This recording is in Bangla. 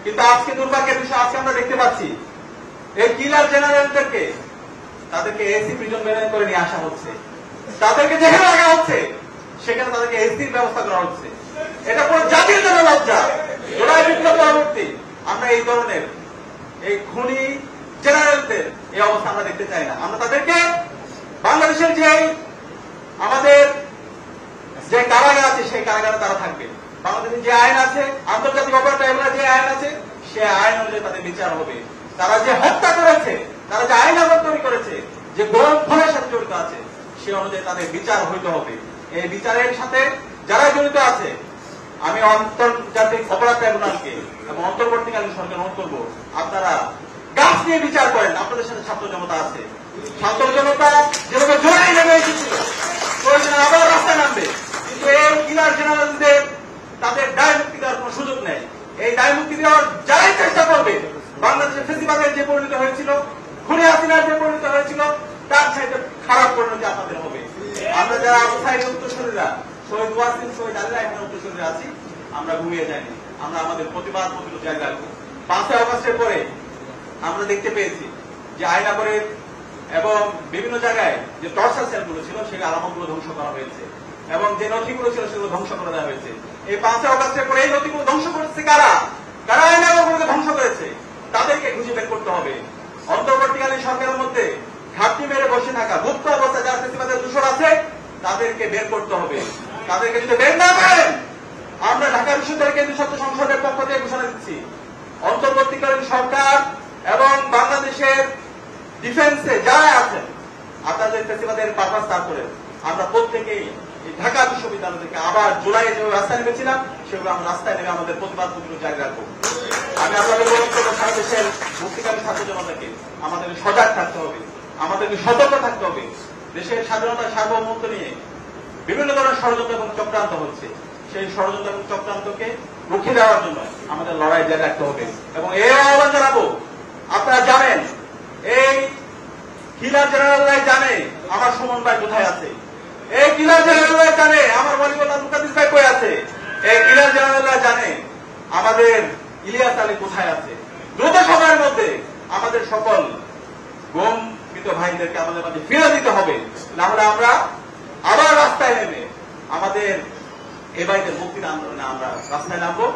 কিন্তু আজকে দুর্ভাগ্যের বিষয়, আজকে আমরা দেখতে পাচ্ছি এই কিলার জেনারেলদেরকে তাদেরকে এসি প্রিজন ভ্যানে করে নিয়ে আসা হচ্ছে, তাদেরকে যেখানে রাখা হচ্ছে সেখানে তাদেরকে এসির ব্যবস্থা করা হচ্ছে। এটা কোন জাতির জন্য লজ্জা। জুলাই বিপ্লব পরবর্তী আমরা এই ধরনের এই খুনি জেনারেলদের এই অবস্থা আমরা দেখতে চাই না। আমরা তাদেরকে বাংলাদেশের যে আমাদের যে কারাগার আছে সেই কারাগারে তারা থাকবে। বাংলাদেশের যে আইন আছে, আন্তর্জাতিক অপরাধ ট্রাইব্যুনাল যে আইন আছে, সে আইন অনুযায়ী তাদের বিচার হবে। তারা যে হত্যা করেছে, তারা যে আইন আমল তৈরি করেছে, যে গোরন খুনের সাথে জড়িত আছে, সে অনুযায়ী তাদের বিচার হইতে হবে। এই বিচারের সাথে যারা জড়িত আছে, আমি আন্তর্জাতিক অপরাধ ট্রাইব্যুনালকে এবং অন্তর্বর্তীকালীন সরকার অনুরোধ করবো, আপনারা গাছ নিয়ে বিচার করেন। আপনাদের সাথে ছাত্র জনতা আছে, ছাত্র জনতা যেভাবে জোরে নেমে এসেছিল, প্রয়োজনে আবার রাস্তায় নামবে, কিন্তু এই কিলার জেনারেলদের তাদের দায় মুক্তি দেওয়ার কোন সুযোগ নেই। এই দায় মুক্তি দেওয়ার যারাই চেষ্টা করবে, বাংলাদেশের ফেসিবাদের যে পরিণত হয়েছিল, খুনি হাসিনার যে পরিণত হয়েছিল, তার চাইতে খারাপ পরিণতি আপনাদের হবে। আমরা যারা আবু সাইদের উত্তরসূরিরা, শহীদ ওয়াসিম, শহীদ আলীরা এখানে উত্তরসূরি আছি, আমরা ঘুমিয়ে যাইনি। আমরা আমাদের প্রতিবাদ প্রতিরোধ জারি রাখবো। 5 আগস্টের পরে আমরা দেখতে পেয়েছি যে আয়নাগরের এবং বিভিন্ন জায়গায় যে টর্চার সেলগুলো ছিল, সেই আলামতগুলো ধ্বংস করা হয়েছে এবং যে নথিগুলো ছিল সেগুলো ধ্বংস করে দেওয়া হয়েছে। এই 5 আগস্টের পরে এই নথিগুলো ধ্বংস করেছে কারা? কারা আয়নাগরগুলোকে ধ্বংস করেছে? তাদেরকে খুঁজে বের করতে হবে। অন্তর্বর্তীকালীন সরকারের মধ্যে ঘাপটি মেরে বসে থাকা গুপ্ত অবস্থা যারা ফেসিবাদের দূষণ আছে, তাদেরকে বের করতে হবে। তাদেরকে যদি বের না করেন, আমরা ঢাকা বিশ্ববিদ্যালয় কেন্দ্রীয় ছাত্র সংসদের পক্ষ থেকে ঘোষণা দিচ্ছি, অন্তর্বর্তীকালীন সরকার এবং বাংলাদেশের ডিফেন্সে যারা আছেন, আপনাদের ফেসিবাদের পারপাস তার করে আমরা প্রত্যেকেই ঢাকা বিশ্ববিদ্যালয় থেকে আবার জুলাই যে রাস্তায় নেমেছিলাম, সেগুলো আমরা রাস্তায় নেমে আমাদের প্রতিবাদ প্রতিরোধ জারি রাখবো। আমি আপনাদের অনুরোধ করবো, সারা দেশের মুক্তিকামী ছাত্র জনতাকে আমাদের সজাগ থাকতে হবে, আমাদেরকে সতর্ক থাকতে হবে। দেশের স্বাধীনতা সার্বভৌমত্ব নিয়ে বিভিন্ন ধরনের ষড়যন্ত্র এবং চক্রান্ত হচ্ছে, সেই ষড়যন্ত্র এবং চক্রান্তকে রুখে দেওয়ার জন্য আমাদের লড়াই জারি রাখতে হবে। এবং এই আহ্বান জানাবো, আপনারা জানেন এই কিলার জেনারেলরাই জানে আমার সুমন ভাই কোথায় আছে, এই কিলার জেনারেলরা জানে আমার ওয়ালিউল্লাহ মুকাদ্দিস ভাই কই আছে, এই কিলার জেনারেলরা জানে আমাদের ইলিয়াস আলী কোথায় আছে। দ্রুত সময়ের মধ্যে আমাদের সকল গমকৃত ভাইদেরকে আমাদের মাঝে ফিরে দিতে হবে, না হলে আমরা আবার রাস্তায় নেমে আমাদের এই ভাইদের মুক্তির আন্দোলনে আমরা রাস্তায় নামবো।